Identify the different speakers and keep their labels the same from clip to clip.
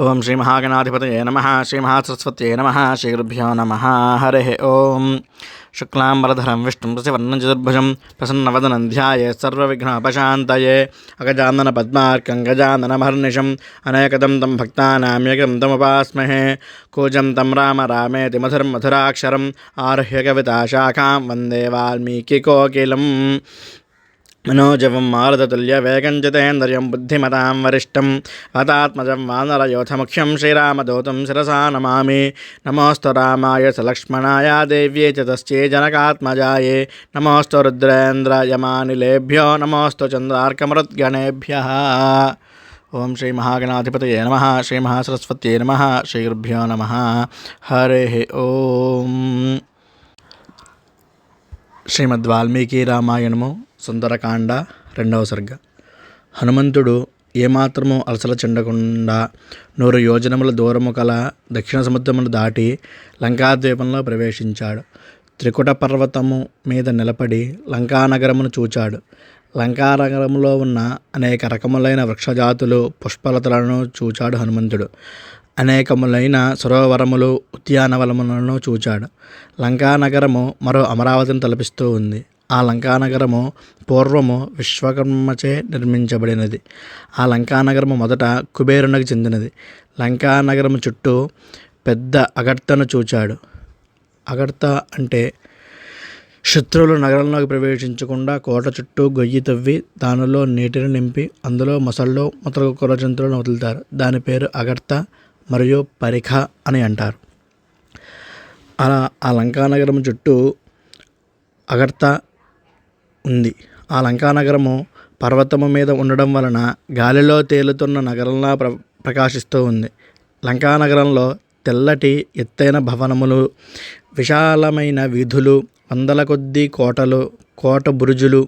Speaker 1: ఓం శ్రీ మహాగణాధిపతయే నమః శ్రీ మహాసరస్వత్యై నమః శ్రీ గురుభ్యో నమః హరిః ఓం శుక్లాంబరధరం విష్ణుం శశివర్ణం చతుర్భుజం ప్రసన్నవదనం ధ్యాయేత్ సర్వవిఘ్నోపశాంతయే అగజానన పద్మార్కం గజాననమహర్నిశం అనేకదం తం భక్తానాం ఏకదం తముపాస్మహే కూజం తం రామ రామేతి మధురం మధురాక్షరం ఆరుహ్య కవితాశాఖాం వందే వాల్మీకికోకిలం మనోజవం మారుతతుల్యవేగం జితేంద్రియం బుద్ధిమతాం వరిష్టం వాతాత్మజం వానరయోధముఖ్యం శ్రీరామదూతం శిరసా నమామి. నమోస్తు రామాయ సలక్ష్మణాయ దేవ్యే చ తస్యై జనకాత్మజాయే నమోస్తు రుద్రేంద్రయమానిలేభ్యో నమోస్తు చంద్రార్కమరుద్గణేభ్యః. ఓం శ్రీ మహాగణాధిపతయే నమః శ్రీ మహాసరస్వత్యై నమః శ్రీ గురుభ్యో నమః హరిః ఓం. శ్రీమద్ వాల్మీకి రామాయణము సుందరకాండ 2వ సర్గ. హనుమంతుడు ఏమాత్రము అలసల చెందకుండా 100 యోజనముల దూరము కల దక్షిణ సముద్రమును దాటి లంకాద్వీపంలో ప్రవేశించాడు. త్రికుట పర్వతము మీద నిలబడి లంకానగరమును చూచాడు. లంకానగరములో ఉన్న అనేక రకములైన వృక్షజాతులు పుష్పలతలను చూచాడు హనుమంతుడు. అనేకములైన సరోవరములు ఉద్యానవనములను చూచాడు. లంకానగరము మరో అమరావతిని తలపిస్తూ ఉంది. ఆ లంకానగరము పూర్వము విశ్వకర్మచే నిర్మించబడినది. ఆ లంకానగరము మొదట కుబేరునికి చెందినది. లంకానగరము చుట్టూ పెద్ద అగర్తను చూచాడు. అగర్త అంటే శత్రువులు నగరంలోకి ప్రవేశించకుండా కోట చుట్టూ గొయ్యి తవ్వి దానిలో నీటిని నింపి అందులో మొసళ్ళు మొదలగు క్రూర జంతువులను వదులుతారు. దాని పేరు అగర్త మరియు పరిఖ అని అంటారు. అలా ఆ లంకానగరం చుట్టూ అగర్త ఉంది. ఆ లంకానగరము పర్వతము మీద ఉండడం వలన గాలిలో తేలుతున్న నగరంలా ప్రకాశిస్తూ ఉంది. లంకానగరంలో తెల్లటి ఎత్తైన భవనములు, విశాలమైన వీధులు, వందల కొద్దీ కోటలు, కోట బురుజులు,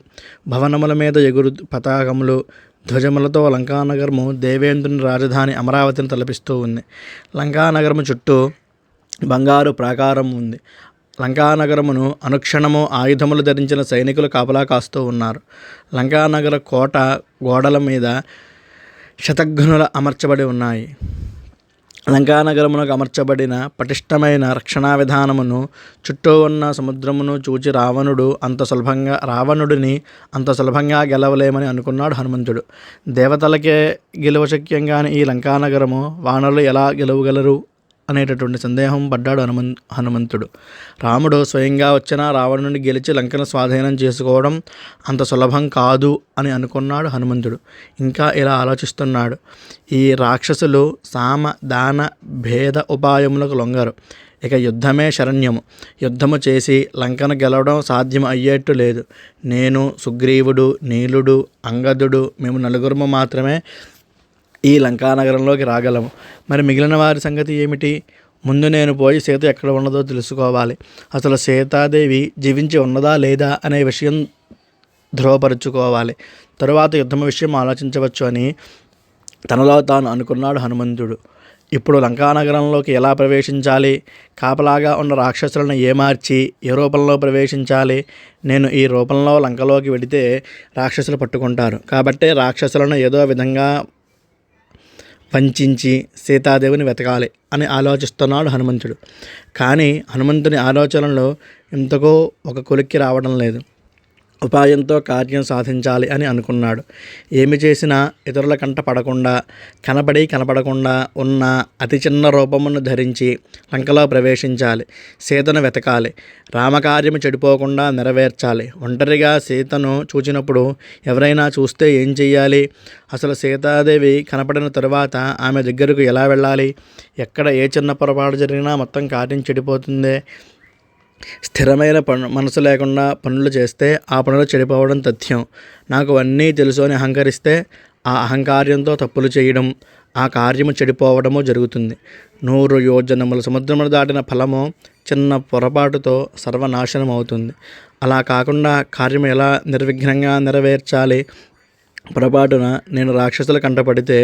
Speaker 1: భవనముల మీద ఎగురు పతాకములు, ధ్వజములతో లంకానగరము దేవేంద్రుని రాజధాని అమరావతిని తలపిస్తూ ఉంది. లంకానగరము చుట్టూ బంగారు ప్రాకారం ఉంది. లంకానగరమును అనుక్షణము ఆయుధములు ధరించిన సైనికులు కాపలా కాస్తూ ఉన్నారు. లంకానగర కోట గోడల మీద శతఘ్నుల అమర్చబడి ఉన్నాయి. లంకానగరమునకు అమర్చబడిన పటిష్టమైన రక్షణా విధానమును, చుట్టూ ఉన్న సముద్రమును చూచి రావణుడిని అంత సులభంగా గెలవలేమని అనుకున్నాడు హనుమంతుడు. దేవతలకే గెలవశక్యం కాని ఈ లంకానగరము వానరులు ఎలా గెలవగలరు అనేటటువంటి సందేహం పడ్డాడు హనుమంతుడు. రాముడు స్వయంగా వచ్చిన రావణుని గెలిచి లంకను స్వాధీనం చేసుకోవడం అంత సులభం కాదు అని అనుకున్నాడు హనుమంతుడు. ఇంకా ఇలా ఆలోచిస్తున్నాడు. ఈ రాక్షసులు సామ దాన భేద ఉపాయములకు లొంగరు. ఇక యుద్ధమే శరణ్యము. యుద్ధము చేసి లంకను గెలవడం సాధ్యం అయ్యేట్టు లేదు. నేను, సుగ్రీవుడు, నీలుడు, అంగదుడు మేము నలుగురము మాత్రమే ఈ లంకానగరంలోకి రాగలము. మరి మిగిలిన వారి సంగతి ఏమిటి? ముందు నేను పోయి సీత ఎక్కడ ఉన్నదో తెలుసుకోవాలి. అసలు సీతాదేవి జీవించి ఉన్నదా లేదా అనే విషయం ధృవపరుచుకోవాలి. తరువాత యుద్ధం విషయం ఆలోచించవచ్చు అని తనలో తాను అనుకున్నాడు హనుమంతుడు. ఇప్పుడు లంకానగరంలోకి ఎలా ప్రవేశించాలి? కాపలాగా ఉన్న రాక్షసులను ఏమార్చి ఏ రూపంలో ప్రవేశించాలి? నేను ఈ రూపంలో లంకలోకి వెడితే రాక్షసులు పట్టుకుంటారు. కాబట్టి రాక్షసులను ఏదో విధంగా వంచించి సీతాదేవిని వెతకాలి అని ఆలోచిస్తున్నాడు హనుమంతుడు. కానీ హనుమంతుని ఆలోచనలో ఎంతకో ఒక కొలిక్కి రావడం లేదు. ఉపాయంతో కార్యం సాధించాలి అని అనుకున్నాడు. ఏమి చేసినా ఇతరుల కంట పడకుండా, కనపడకుండా ఉన్న అతి చిన్న రూపమును ధరించి లంకలో ప్రవేశించాలి. సీతను వెతకాలి. రామకార్యము చెడిపోకుండా నెరవేర్చాలి. ఒంటరిగా సీతను చూచినప్పుడు ఎవరైనా చూస్తే ఏం చెయ్యాలి? అసలు సీతాదేవి కనపడిన తరువాత ఆమె దగ్గరకు ఎలా వెళ్ళాలి? ఎక్కడ ఏ చిన్న పొరపాటు జరిగినా మొత్తం కార్యం చెడిపోతుందే. స్థిరమైన మనసు లేకుండా పనులు చేస్తే ఆ పనులు చెడిపోవడం తథ్యం. నాకు అన్నీ తెలుసు అని అహంకరిస్తే ఆ అహంకార్యంతో తప్పులు చేయడం, ఆ కార్యము చెడిపోవడము జరుగుతుంది. 100 యోజనముల సముద్రమును దాటిన ఫలము చిన్న పొరపాటుతో సర్వనాశనం అవుతుంది. అలా కాకుండా కార్యము ఎలా నిర్విఘ్నంగా నెరవేర్చాలి? పొరపాటున నేను రాక్షసుల కంటపడితే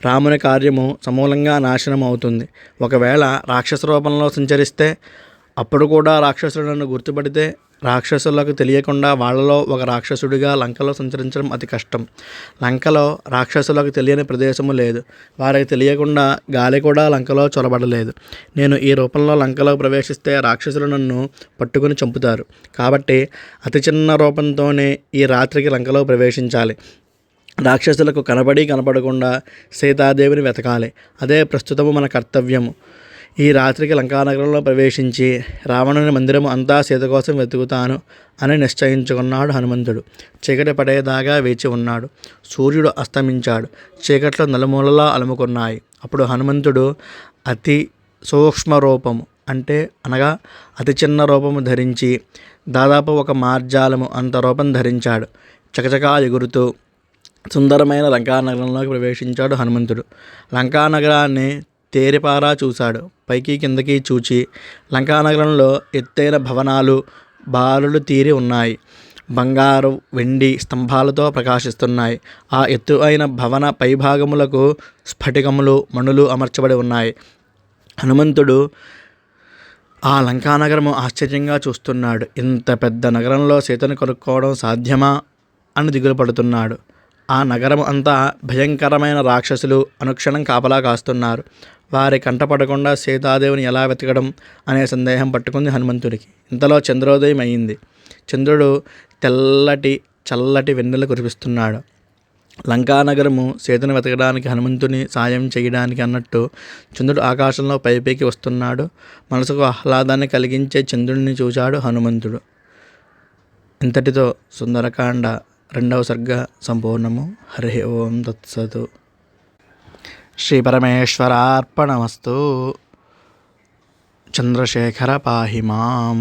Speaker 1: రాముని కార్యము సమూలంగా నాశనం అవుతుంది. ఒకవేళ రాక్షస రూపంలో సంచరిస్తే అప్పుడు కూడా రాక్షసులు నన్ను గుర్తుపడితే రాక్షసులకు తెలియకుండా వాళ్ళలో ఒక రాక్షసుడిగా లంకలో సంచరించడం అతి కష్టం. లంకలో రాక్షసులకు తెలియని ప్రదేశము లేదు. వారికి తెలియకుండా గాలి కూడా లంకలో చొరబడలేదు. నేను ఈ రూపంలో లంకలో ప్రవేశిస్తే రాక్షసులు నన్ను పట్టుకుని చంపుతారు. కాబట్టి అతి చిన్న రూపంతోనే ఈ రాత్రికి లంకలో ప్రవేశించాలి. రాక్షసులకు కనపడకుండా సీతాదేవిని వెతకాలి. అదే ప్రస్తుతము మన కర్తవ్యము. ఈ రాత్రికి లంకానగరంలో ప్రవేశించి రావణుని మందిరము అంతా సీత కోసం వెతుకుతాను అని నిశ్చయించుకున్నాడు హనుమంతుడు. చీకటి పడేదాకా వేచి ఉన్నాడు. సూర్యుడు అస్తమించాడు. చీకట్లో నలుమూలలా అలుముకున్నాయి. అప్పుడు హనుమంతుడు అతి సూక్ష్మ రూపము అనగా అతి చిన్న రూపము ధరించి దాదాపు ఒక మార్జాలము అంత రూపం ధరించాడు. చకచకా ఎగురుతూ సుందరమైన లంకానగరంలోకి ప్రవేశించాడు హనుమంతుడు. లంకానగరాన్ని తేరిపారా చూశాడు. పైకి కిందకి చూచి లంకానగరంలో ఎత్తైన భవనాలు బారులు తీరి ఉన్నాయి. బంగారు వెండి స్తంభాలతో ప్రకాశిస్తున్నాయి. ఆ ఎత్తు అయిన భవన పైభాగములకు స్ఫటికములు మణులు అమర్చబడి ఉన్నాయి. హనుమంతుడు ఆ లంకానగరము ఆశ్చర్యంగా చూస్తున్నాడు. ఇంత పెద్ద నగరంలో సీతను కనుక్కోవడం సాధ్యమా అని దిగులు పడుతున్నాడు. ఆ నగరం అంతా భయంకరమైన రాక్షసులు అనుక్షణం కాపలా కాస్తున్నారు. వారి కంటపడకుండా సీతాదేవిని ఎలా వెతకడం అనే సందేహం పట్టుకుంది హనుమంతుడికి. ఇంతలో చంద్రోదయం అయింది. చంద్రుడు చల్లటి వెన్నెల కురిపిస్తున్నాడు. లంకానగరము సీతను వెతకడానికి హనుమంతుని సాయం చేయడానికి అన్నట్టు చంద్రుడు ఆకాశంలో పైకి వస్తున్నాడు. మనసుకు ఆహ్లాదాన్ని కలిగించే చంద్రుడిని చూశాడు హనుమంతుడు. ఇంతటితో సుందరకాండ 2వ సర్గ సంపూర్ణము. హరి ఓం తత్సతు. శ్రీ పరమేశ్వరార్పణమస్తు. చంద్రశేఖర పాహి మాం.